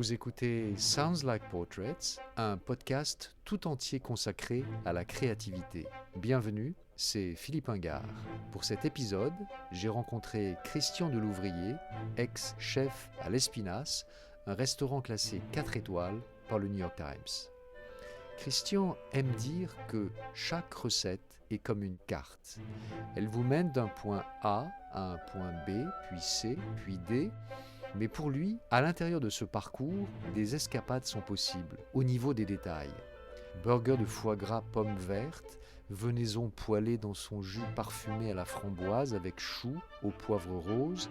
Vous écoutez Sounds Like Portraits, un podcast tout entier consacré à la créativité. Bienvenue, c'est Philippe Ingard. Pour cet épisode, j'ai rencontré Christian Delouvrier, ex-chef à l'Espinasse, un restaurant classé 4 étoiles par le New York Times. Christian aime dire que chaque recette est comme une carte. Elle vous mène d'un point A à un point B, puis C, puis D. Mais pour lui, à l'intérieur de ce parcours, des escapades sont possibles, au niveau des détails. Burger de foie gras pommes vertes, venaison poêlée dans son jus parfumé à la framboise avec choux au poivre rose,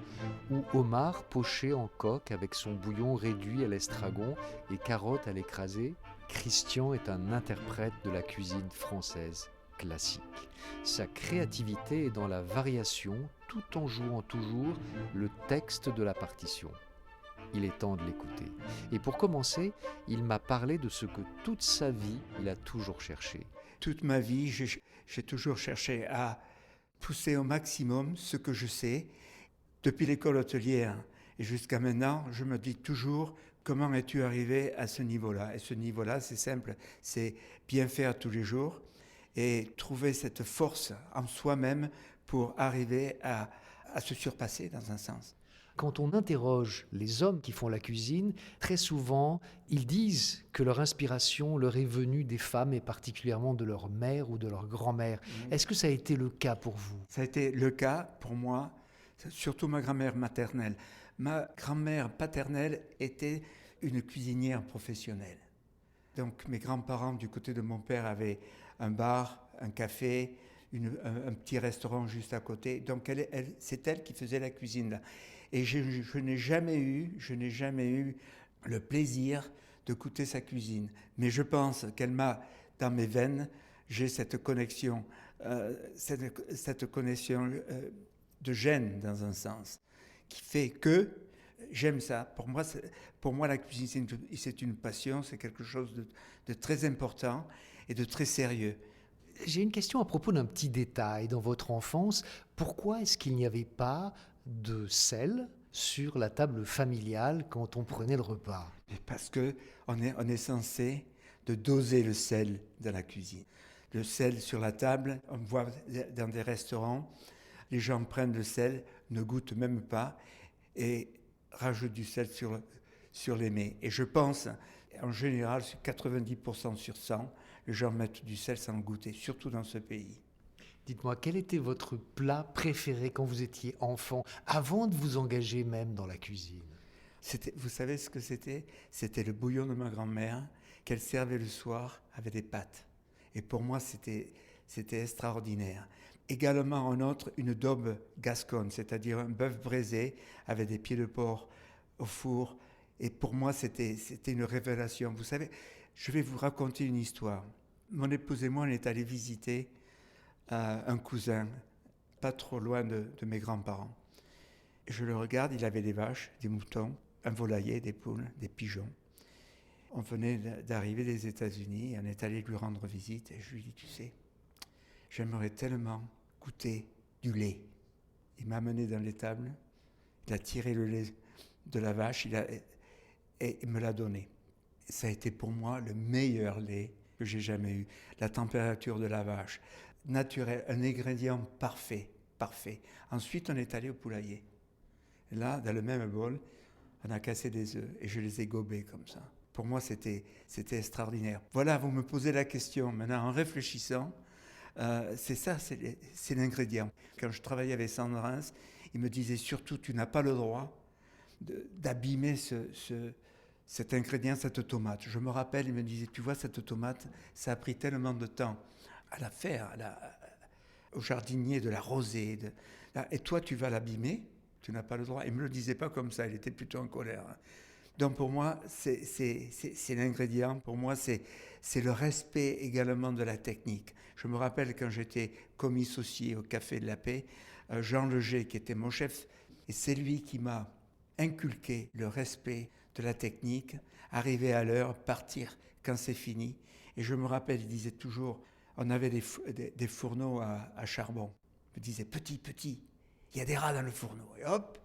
ou homard poché en coque avec son bouillon réduit à l'estragon et carottes à l'écrasé. Christian est un interprète de la cuisine française classique. Sa créativité est dans la variation tout en jouant toujours le texte de la partition. Il est temps de l'écouter. Et pour commencer, il m'a parlé de ce que toute sa vie, il a toujours cherché. Toute ma vie, j'ai toujours cherché à pousser au maximum ce que je sais. Depuis l'école hôtelière et jusqu'à maintenant, je me dis toujours comment es-tu arrivé à ce niveau-là. Et ce niveau-là, c'est simple, c'est bien faire tous les jours et trouver cette force en soi-même pour arriver à se surpasser dans un sens. Quand on interroge les hommes qui font la cuisine, très souvent, ils disent que leur inspiration leur est venue des femmes et particulièrement de leur mère ou de leur grand-mère. Est-ce que ça a été le cas pour vous ? Ça a été le cas pour moi, surtout ma grand-mère maternelle. Ma grand-mère paternelle était une cuisinière professionnelle. Donc mes grands-parents du côté de mon père avaient un bar, un café, un petit restaurant juste à côté. Donc c'est elle qui faisait la cuisine là. Et je n'ai jamais eu le plaisir de goûter sa cuisine. Mais je pense qu'elle m'a, dans mes veines, j'ai cette connexion, cette connexion de gène dans un sens, qui fait que j'aime ça. Pour moi, la cuisine, c'est une passion, c'est quelque chose de très important et de très sérieux. J'ai une question à propos d'un petit détail. Dans votre enfance, pourquoi est-ce qu'il n'y avait pas de sel sur la table familiale quand on prenait le repas ? Parce qu'on est censé de doser le sel dans la cuisine. Le sel sur la table, on voit dans des restaurants, les gens prennent le sel, ne goûtent même pas et rajoutent du sel sur les mets. Et je pense, en général, sur 90% sur 100, les gens mettent du sel sans goûter, surtout dans ce pays. Dites-moi, quel était votre plat préféré quand vous étiez enfant, avant de vous engager même dans la cuisine ? Vous savez ce que c'était ? C'était le bouillon de ma grand-mère qu'elle servait le soir avec des pâtes. Et pour moi, c'était extraordinaire. Également un autre, une daube gasconne, c'est-à-dire un bœuf braisé avec des pieds de porc au four. Et pour moi, c'était une révélation. Vous savez, je vais vous raconter une histoire. Mon épouse et moi, on est allés visiter un cousin, pas trop loin de mes grands-parents. Je le regarde, il avait des vaches, des moutons, un volailler, des poules, des pigeons. On venait d'arriver des États-Unis, on est allé lui rendre visite et je lui dis, tu sais, j'aimerais tellement goûter du lait. Il m'a amené dans l'étable, il a tiré le lait de la vache et il me l'a donné. Ça a été pour moi le meilleur lait que j'ai jamais eu. La température de la vache, naturel, un ingrédient parfait. Ensuite, on est allé au poulailler. Et là, dans le même bol, on a cassé des œufs et je les ai gobés comme ça. Pour moi, c'était extraordinaire. Voilà, vous me posez la question. Maintenant, en réfléchissant, c'est ça, c'est l'ingrédient. Quand je travaillais avec Sandrins, il me disait surtout, tu n'as pas le droit d'abîmer cet ingrédient, cette tomate. Je me rappelle, il me disait, tu vois, cette tomate, ça a pris tellement de temps à la faire, au jardinier de la rosée. Et toi, tu vas l'abîmer, tu n'as pas le droit. Il ne me le disait pas comme ça, il était plutôt en colère. Donc pour moi, c'est l'ingrédient. Pour moi, c'est le respect également de la technique. Je me rappelle quand j'étais commis associé au Café de la Paix, Jean Leger, qui était mon chef, et c'est lui qui m'a inculquer le respect de la technique, arriver à l'heure, partir quand c'est fini. Et je me rappelle, il disait toujours, on avait des fourneaux à charbon. Il me disait, petit, il y a des rats dans le fourneau. Et hop,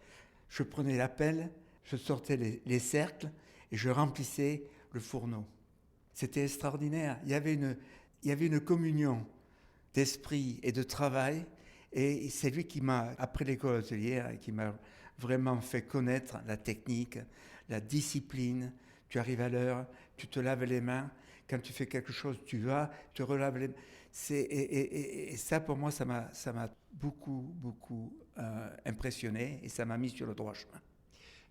je prenais la pelle, je sortais les cercles et je remplissais le fourneau. C'était extraordinaire. Il y avait une communion d'esprit et de travail. Et c'est lui qui m'a, après l'école hôtelière, qui m'a vraiment fait connaître la technique, la discipline. Tu arrives à l'heure, tu te laves les mains. Quand tu fais quelque chose, tu vas, te relaves les mains. Et ça, pour moi, ça m'a beaucoup, beaucoup impressionné et ça m'a mis sur le droit chemin.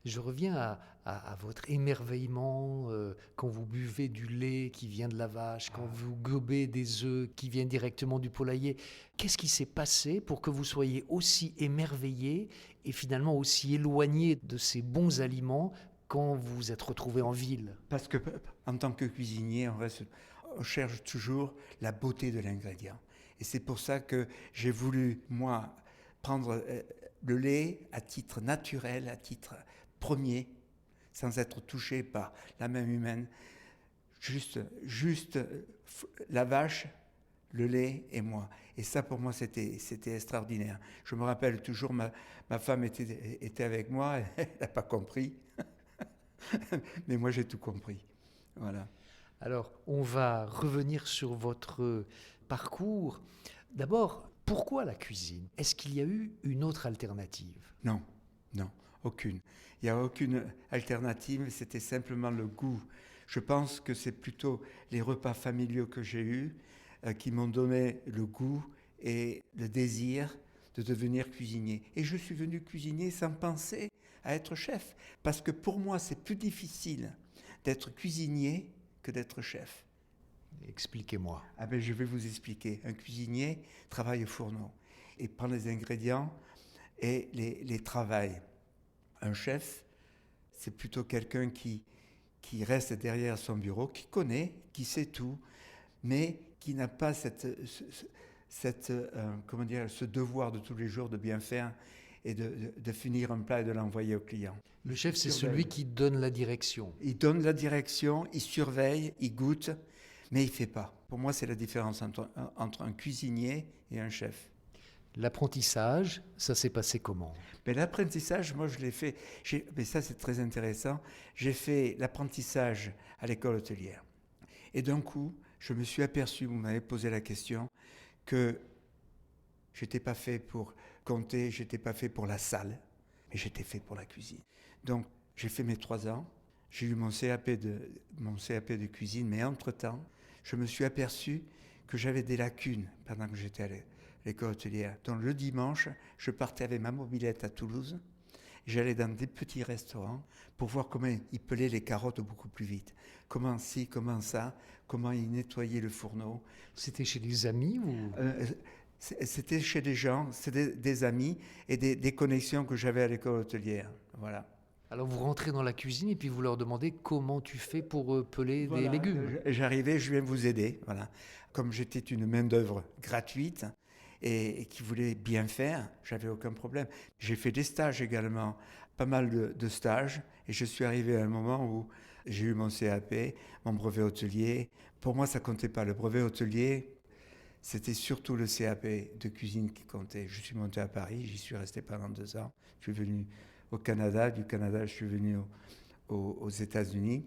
Je reviens à votre émerveillement quand vous buvez du lait qui vient de la vache, quand vous gobez des œufs qui viennent directement du poulailler. Qu'est-ce qui s'est passé pour que vous soyez aussi émerveillé et finalement aussi éloigné de ces bons aliments quand vous vous êtes retrouvé en ville? Parce que en tant que cuisinier, on cherche toujours la beauté de l'ingrédient. Et c'est pour ça que j'ai voulu, moi, prendre le lait à titre naturel, à titre premier, sans être touché par la main humaine. Juste la vache, le lait et moi. Et ça, pour moi, c'était extraordinaire. Je me rappelle toujours, ma femme était avec moi, elle n'a pas compris. Mais moi, j'ai tout compris. Voilà. Alors, on va revenir sur votre parcours. D'abord, pourquoi la cuisine? Est-ce qu'il y a eu une autre alternative? Non, aucune. Il n'y a aucune alternative, c'était simplement le goût. Je pense que c'est plutôt les repas familiaux que j'ai eus qui m'ont donné le goût et le désir de devenir cuisinier. Et je suis venu cuisinier sans penser à être chef, parce que pour moi, c'est plus difficile d'être cuisinier que d'être chef. Expliquez-moi. Je vais vous expliquer. Un cuisinier travaille au fourneau et prend les ingrédients et les travaille. Un chef, c'est plutôt quelqu'un qui reste derrière son bureau, qui connaît, qui sait tout, mais qui n'a pas ce devoir de tous les jours de bien faire et de finir un plat et de l'envoyer au client. Le chef, c'est celui qui donne la direction. Il donne la direction, il surveille, il goûte, mais il ne fait pas. Pour moi, c'est la différence entre un cuisinier et un chef. L'apprentissage, ça s'est passé comment? L'apprentissage, moi, je l'ai fait. Mais ça, c'est très intéressant. J'ai fait l'apprentissage à l'école hôtelière. Et d'un coup, je me suis aperçu, vous m'avez posé la question, que je n'étais pas fait pour compter, je n'étais pas fait pour la salle, mais j'étais fait pour la cuisine. Donc, j'ai fait mes 3 ans. J'ai eu mon CAP de cuisine, mais entre-temps, je me suis aperçu que j'avais des lacunes pendant que j'étais à l'école hôtelière. Donc le dimanche, je partais avec ma mobilette à Toulouse. J'allais dans des petits restaurants pour voir comment ils pelaient les carottes beaucoup plus vite. Comment ci, comment ça, comment ils nettoyaient le fourneau. C'était chez des amis ou... C'était chez des gens, c'était des amis et des connexions que j'avais à l'école hôtelière. Voilà. Alors vous rentrez dans la cuisine et puis vous leur demandez comment tu fais pour peler des légumes. J'arrivais, je viens vous aider. Voilà. Comme j'étais une main-d'œuvre gratuite et qui voulait bien faire, j'avais aucun problème. J'ai fait des stages également, pas mal de stages, et je suis arrivé à un moment où j'ai eu mon CAP, mon brevet hôtelier. Pour moi, ça comptait pas. Le brevet hôtelier, c'était surtout le CAP de cuisine qui comptait. Je suis monté à Paris, j'y suis resté pendant 2 ans. Je suis venu au Canada. Du Canada, je suis venu aux États-Unis.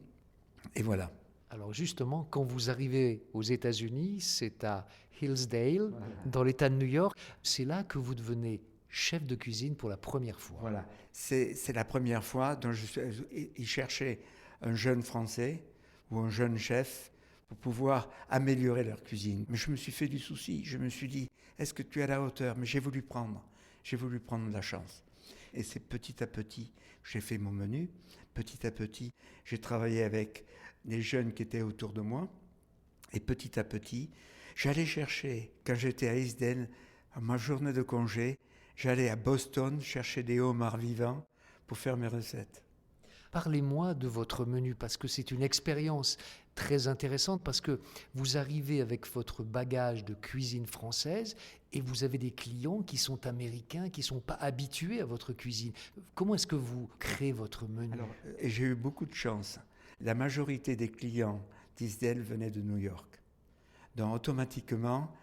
Et voilà. Alors justement, quand vous arrivez aux États-Unis, c'est à Hillsdale, dans l'État de New York. C'est là que vous devenez chef de cuisine pour la première fois. Voilà. C'est la première fois. Donc ils cherchaient un jeune Français ou un jeune chef pour pouvoir améliorer leur cuisine. Mais je me suis fait du souci. Je me suis dit, est-ce que tu es à la hauteur? Mais j'ai voulu prendre la chance. Et c'est petit à petit, j'ai fait mon menu. Petit à petit, j'ai travaillé avec les jeunes qui étaient autour de moi. Et petit à petit, j'allais chercher, quand j'étais à Hillsdale, à ma journée de congé, j'allais à Boston chercher des homards vivants pour faire mes recettes. Parlez-moi de votre menu, parce que c'est une expérience très intéressante, parce que vous arrivez avec votre bagage de cuisine française et vous avez des clients qui sont américains, qui ne sont pas habitués à votre cuisine. Comment est-ce que vous créez votre menu? Alors, j'ai eu beaucoup de chance. La majorité des clients d'Hillsdale venaient de New York. Donc automatiquement,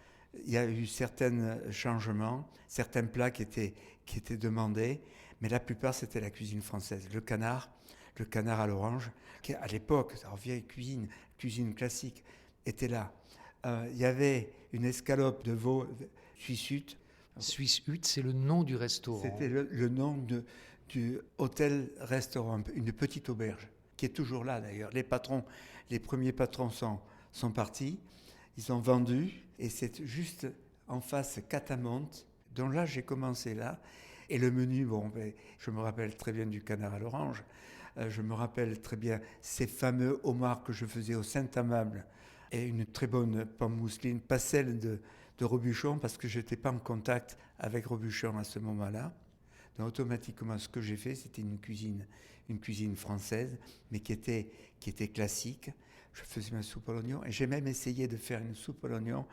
il y a eu certains changements, certains plats qui étaient demandés, mais la plupart c'était la cuisine française. Le le canard à l'orange, qui à l'époque, alors vieille cuisine classique, était là. Il y avait une escalope de veau Suisse-Hutte. Suisse-Hutte, c'est le nom du restaurant. C'était le nom du hôtel-restaurant, une petite auberge, qui est toujours là d'ailleurs. Les premiers patrons sont partis, ils ont vendu, et c'est juste en face Catamonte, donc là j'ai commencé là. Et le menu, je me rappelle très bien du canard à l'orange, je me rappelle très bien ces fameux homards que je faisais au Saint-Amable, et une très bonne pomme mousseline, pas celle de Robuchon, parce que je n'étais pas en contact avec Robuchon à ce moment-là. Donc automatiquement, ce que j'ai fait, c'était une cuisine française, mais qui était classique. Je faisais ma soupe à l'oignon, et j'ai même essayé de faire une soupe à l'oignon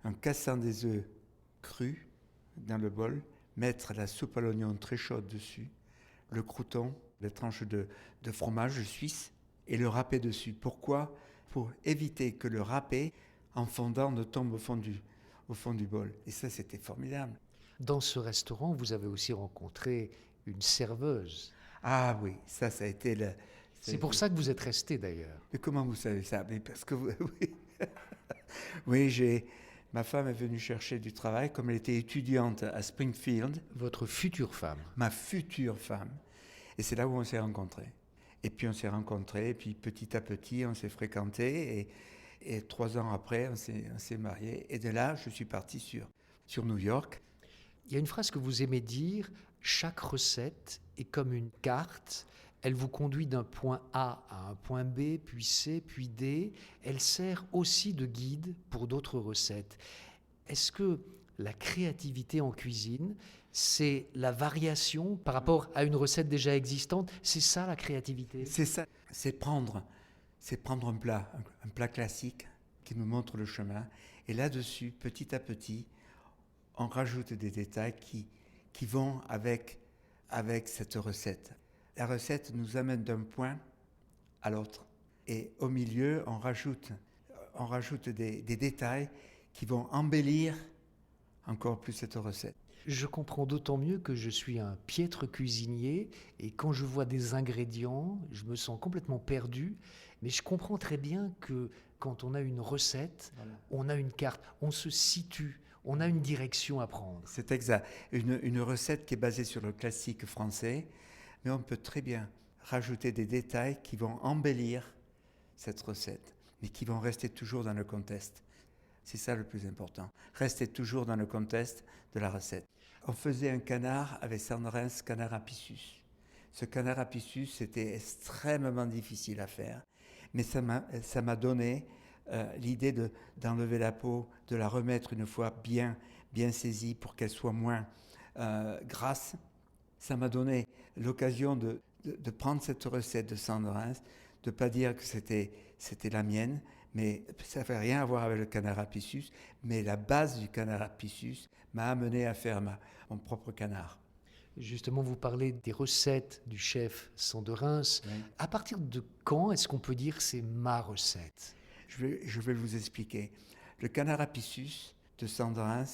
en cassant des œufs crus dans le bol, mettre la soupe à l'oignon très chaude dessus, le croûton, les tranches de fromage suisse, et le râper dessus. Pourquoi ? Pour éviter que le râpé, en fondant, ne tombe au fond du bol. Et ça, c'était formidable. Dans ce restaurant, vous avez aussi rencontré une serveuse. Ah oui, ça a été le... C'est pour ça que vous êtes resté d'ailleurs. Mais comment vous savez ça ? Mais parce que oui, oui, ma femme est venue chercher du travail, comme elle était étudiante à Springfield. Votre future femme. Ma future femme. Et c'est là où on s'est rencontrés. Et puis on s'est rencontrés, et puis petit à petit, on s'est fréquentés, et 3 ans après, on s'est mariés. Et de là, je suis parti sur New York. Il y a une phrase que vous aimez dire, chaque recette est comme une carte, elle vous conduit d'un point A à un point B, puis C, puis D, elle sert aussi de guide pour d'autres recettes. Est-ce que la créativité en cuisine, c'est la variation par rapport à une recette déjà existante? C'est ça la créativité? C'est ça, c'est prendre un plat classique qui nous montre le chemin, et là-dessus, petit à petit, on rajoute des détails qui vont avec cette recette. La recette nous amène d'un point à l'autre, et au milieu, on rajoute des détails qui vont embellir encore plus cette recette. Je comprends d'autant mieux que je suis un piètre cuisinier et quand je vois des ingrédients, je me sens complètement perdu. Mais je comprends très bien que quand on a une recette, on a une carte, on se situe, on a une direction à prendre. C'est exact. Une recette qui est basée sur le classique français, mais on peut très bien rajouter des détails qui vont embellir cette recette, mais qui vont rester toujours dans le contexte. C'est ça le plus important. Rester toujours dans le contexte de la recette. On faisait un canard avec Sandrins, canard apicius. Ce canard apicius, c'était extrêmement difficile à faire, mais ça m'a donné l'idée d'enlever la peau, de la remettre une fois bien saisie pour qu'elle soit moins grasse. Ça m'a donné l'occasion de prendre cette recette de Sandrins, de ne pas dire que c'était la mienne, mais ça n'avait rien à voir avec le canard apicius, mais la base du canard apicius m'a amené à faire mon propre canard. Justement, vous parlez des recettes du chef Sandrins. Oui. À partir de quand est-ce qu'on peut dire que c'est ma recette ? Je vais vous expliquer. Le canard apicius de Sandrins,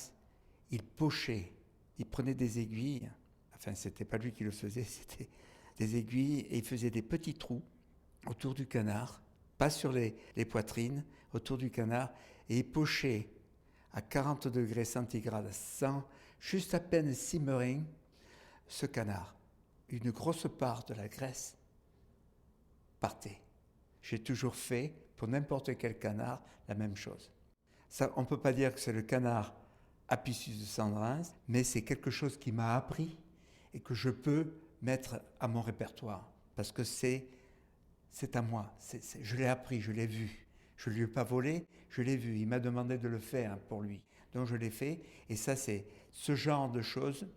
il pochait, il prenait des aiguilles, enfin c'était pas lui qui le faisait, c'était des aiguilles, et il faisait des petits trous autour du canard, pas sur les poitrines, autour du canard, et il pochait à 40 degrés centigrades, juste à peine simmering, ce canard. Une grosse part de la graisse partait. J'ai toujours fait, pour n'importe quel canard, la même chose. Ça, on ne peut pas dire que c'est le canard apicius de Sandrins, mais c'est quelque chose qui m'a appris et que je peux mettre à mon répertoire, parce que c'est à moi, je l'ai appris, je l'ai vu. Je ne lui ai pas volé, je l'ai vu. Il m'a demandé de le faire pour lui. Donc je l'ai fait. Et ça, c'est ce genre de choses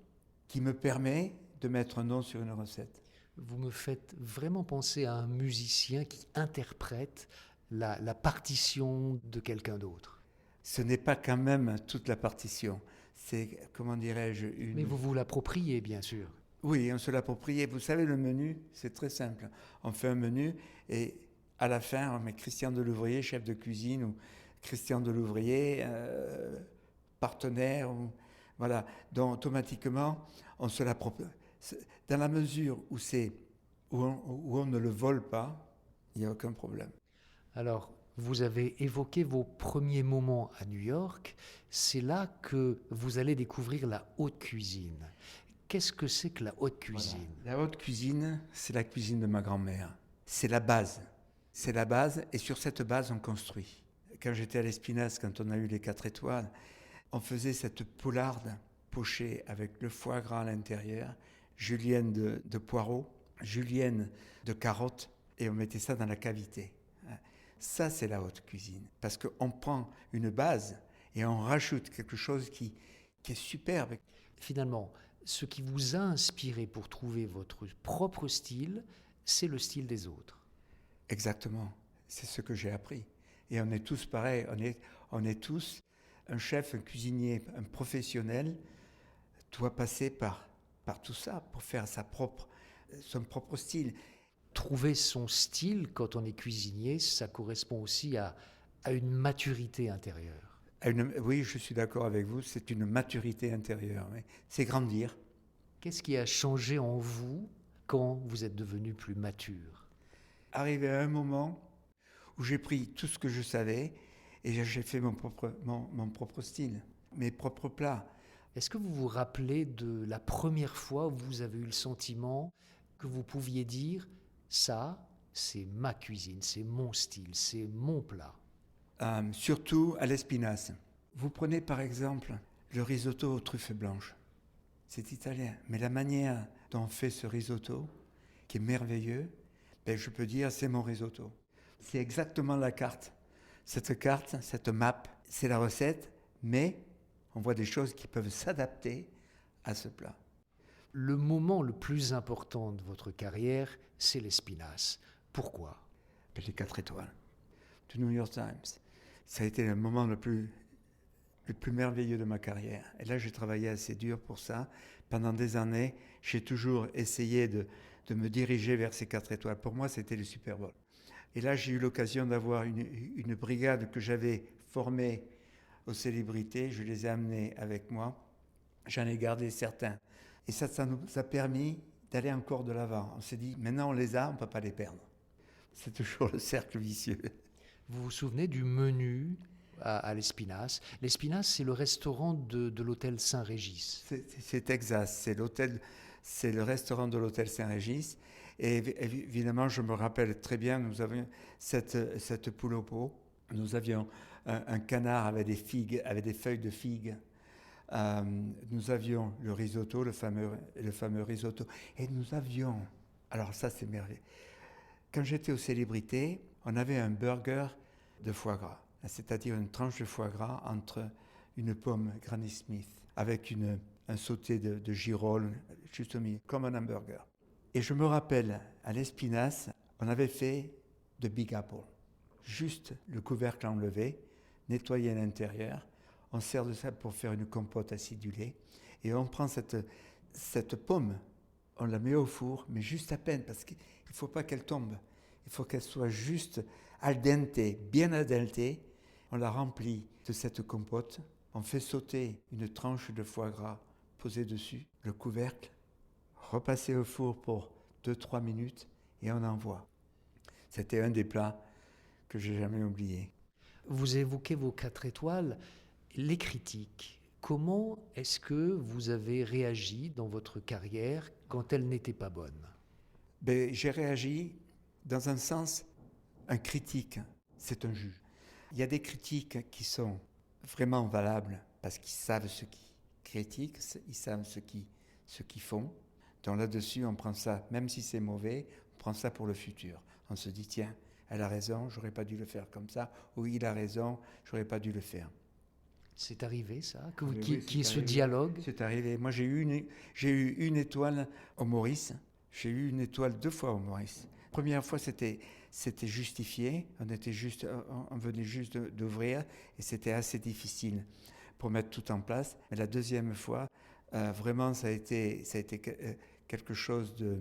qui me permet de mettre un nom sur une recette. Vous me faites vraiment penser à un musicien qui interprète la partition de quelqu'un d'autre. Ce n'est pas quand même toute la partition. C'est, comment dirais-je, une... Mais vous l'appropriez, bien sûr. Oui, on se l'approprie. Vous savez, le menu, c'est très simple. On fait un menu et à la fin, on met Christian Delouvrier, chef de cuisine, ou Christian Delouvrier, partenaire. Voilà. Donc, automatiquement, on se l'approprie. Dans la mesure où c'est où on ne le vole pas, il n'y a aucun problème. Alors, vous avez évoqué vos premiers moments à New York. C'est là que vous allez découvrir la haute cuisine. Qu'est-ce que c'est que la haute cuisine? La haute cuisine, c'est la cuisine de ma grand-mère. C'est la base. C'est la base et sur cette base, on construit. Quand j'étais à l'Espinasse, quand on a eu les 4 étoiles, on faisait cette poularde pochée avec le foie gras à l'intérieur, julienne de poireaux, julienne de carottes, et on mettait ça dans la cavité. Ça, c'est la haute cuisine. Parce qu'on prend une base et on rajoute quelque chose qui est superbe. Finalement, ce qui vous a inspiré pour trouver votre propre style, c'est le style des autres. Exactement. C'est ce que j'ai appris. Et on est tous pareils. On est tous un chef, un cuisinier, un professionnel doit passer par tout ça pour faire son propre style. Trouver son style quand on est cuisinier, ça correspond aussi à une maturité intérieure. Oui, je suis d'accord avec vous, c'est une maturité intérieure. Oui. C'est grandir. Qu'est-ce qui a changé en vous quand vous êtes devenu plus mature? Arrivé à un moment où j'ai pris tout ce que je savais et j'ai fait mon propre style, mes propres plats. Est-ce que vous vous rappelez de la première fois où vous avez eu le sentiment que vous pouviez dire « ça, c'est ma cuisine, c'est mon style, c'est mon plat ». Surtout à l'Espinasse. Vous prenez par exemple le risotto aux truffes blanches. C'est italien, mais la manière dont on fait ce risotto, qui est merveilleux, je peux dire c'est mon risotto. C'est exactement la carte. Cette map, c'est la recette, mais on voit des choses qui peuvent s'adapter à ce plat. Le moment le plus important de votre carrière, c'est l'Espinasse. Pourquoi? Les 4 étoiles du New York Times. Ça a été le moment le plus merveilleux de ma carrière. Et là, j'ai travaillé assez dur pour ça. Pendant des années, j'ai toujours essayé de me diriger vers ces 4 étoiles. Pour moi, c'était le Super Bowl. Et là, j'ai eu l'occasion d'avoir une brigade que j'avais formée aux célébrités. Je les ai amenés avec moi. J'en ai gardé certains. Et ça nous a permis d'aller encore de l'avant. On s'est dit, maintenant on les a, on ne peut pas les perdre. C'est toujours le cercle vicieux. Vous vous souvenez du menu à l'Espinasse? L'Espinasse, c'est le restaurant de l'hôtel Saint-Régis. C'est exact, c'est le restaurant de l'hôtel Saint-Régis. Et évidemment, je me rappelle très bien, nous avions cette poule au pot. Nous avions un canard avec des figues, avec des feuilles de figues. Nous avions le risotto, le fameux risotto. Et nous avions, alors ça c'est merveilleux, quand j'étais aux célébrités, on avait un burger de foie gras, c'est-à-dire une tranche de foie gras entre une pomme Granny Smith avec un sauté de girolles, juste au milieu, comme un hamburger. Et je me rappelle, à l'Espinasse, on avait fait de Big Apple. Juste le couvercle enlevé, nettoyer l'intérieur, on sert de ça pour faire une compote acidulée, et on prend cette pomme, on la met au four, mais juste à peine, parce qu'il ne faut pas qu'elle tombe. Il faut qu'elle soit juste al dente, bien al dente. On la remplit de cette compote, on fait sauter une tranche de foie gras posée dessus, le couvercle, repasser au four pour 2-3 minutes, et on envoie. C'était un des plats que j'ai jamais oublié. Vous évoquez vos 4 étoiles, les critiques. Comment est-ce que vous avez réagi dans votre carrière quand elles n'étaient pas bonnes? J'ai réagi dans un sens, un critique, c'est un juge. Il y a des critiques qui sont vraiment valables parce qu'ils savent ce qu'ils critiquent, ils savent ce qu'ils font. Donc là-dessus, on prend ça, même si c'est mauvais, on prend ça pour le futur. On se dit, tiens, elle a raison, j'aurais pas dû le faire comme ça, ou il a raison, j'aurais pas dû le faire. C'est arrivé ça, Oui, ce dialogue? C'est arrivé. Moi, j'ai eu une étoile au Maurice. J'ai eu une étoile 2 fois au Maurice. Première fois, c'était justifié. On venait juste d'ouvrir et c'était assez difficile pour mettre tout en place. Mais la deuxième fois, vraiment, ça a été quelque chose de...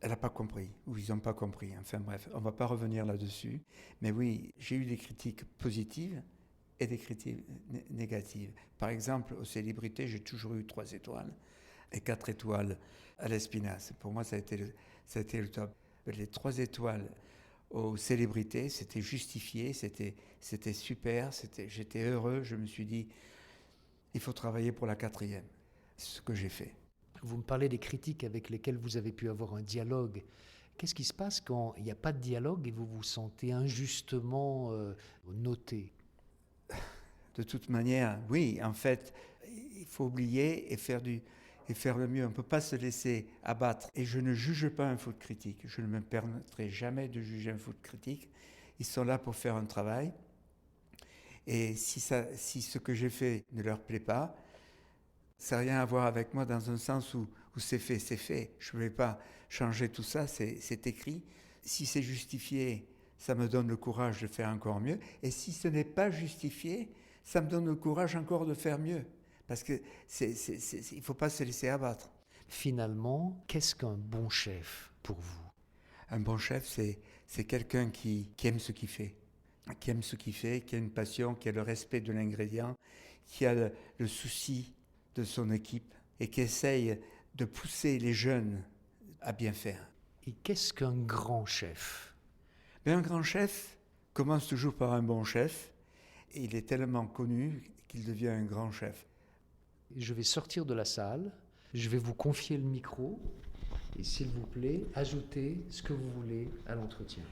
Elle n'a pas compris, ou ils n'ont pas compris. Enfin bref, on ne va pas revenir là-dessus. Mais oui, j'ai eu des critiques positives et des critiques négatives. Par exemple, aux célébrités, j'ai toujours eu 3 étoiles. et 4 étoiles à l'Espinasse. Pour moi, ça a été le top. Les 3 étoiles aux célébrités, c'était justifié, c'était super, j'étais heureux. Je me suis dit, il faut travailler pour la 4e. C'est ce que j'ai fait. Vous me parlez des critiques avec lesquelles vous avez pu avoir un dialogue. Qu'est-ce qui se passe quand il n'y a pas de dialogue et vous vous sentez injustement noté ? De toute manière, oui, en fait, il faut oublier et faire le mieux. On ne peut pas se laisser abattre. Et je ne juge pas un foot critique. Je ne me permettrai jamais de juger un foot critique. Ils sont là pour faire un travail. Et si ce que j'ai fait ne leur plaît pas, ça n'a rien à voir avec moi dans un sens où c'est fait, c'est fait. Je ne vais pas changer tout ça, c'est écrit. Si c'est justifié, ça me donne le courage de faire encore mieux. Et si ce n'est pas justifié, ça me donne le courage encore de faire mieux. Parce qu'il ne faut pas se laisser abattre. Finalement, qu'est-ce qu'un bon chef pour vous ? Un bon chef, c'est quelqu'un qui aime ce qu'il fait. Qui aime ce qu'il fait, qui a une passion, qui a le respect de l'ingrédient, qui a le souci de son équipe et qui essaye de pousser les jeunes à bien faire. Et qu'est-ce qu'un grand chef ? Un grand chef commence toujours par un bon chef et il est tellement connu qu'il devient un grand chef. Je vais sortir de la salle, je vais vous confier le micro et s'il vous plaît, ajoutez ce que vous voulez à l'entretien.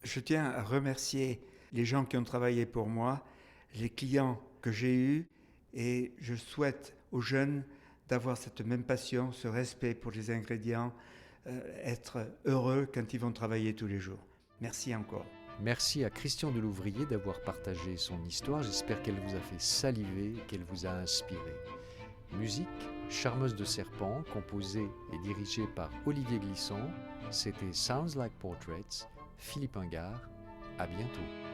Je tiens à remercier les gens qui ont travaillé pour moi, les clients que j'ai eus et je souhaite aux jeunes d'avoir cette même passion, ce respect pour les ingrédients, être heureux quand ils vont travailler tous les jours. Merci encore. Merci à Christian Delouvrier d'avoir partagé son histoire. J'espère qu'elle vous a fait saliver, qu'elle vous a inspiré. Musique, Charmeuse de serpent, composée et dirigée par Olivier Glisson. C'était Sounds Like Portraits. Philippe Ingard. À bientôt.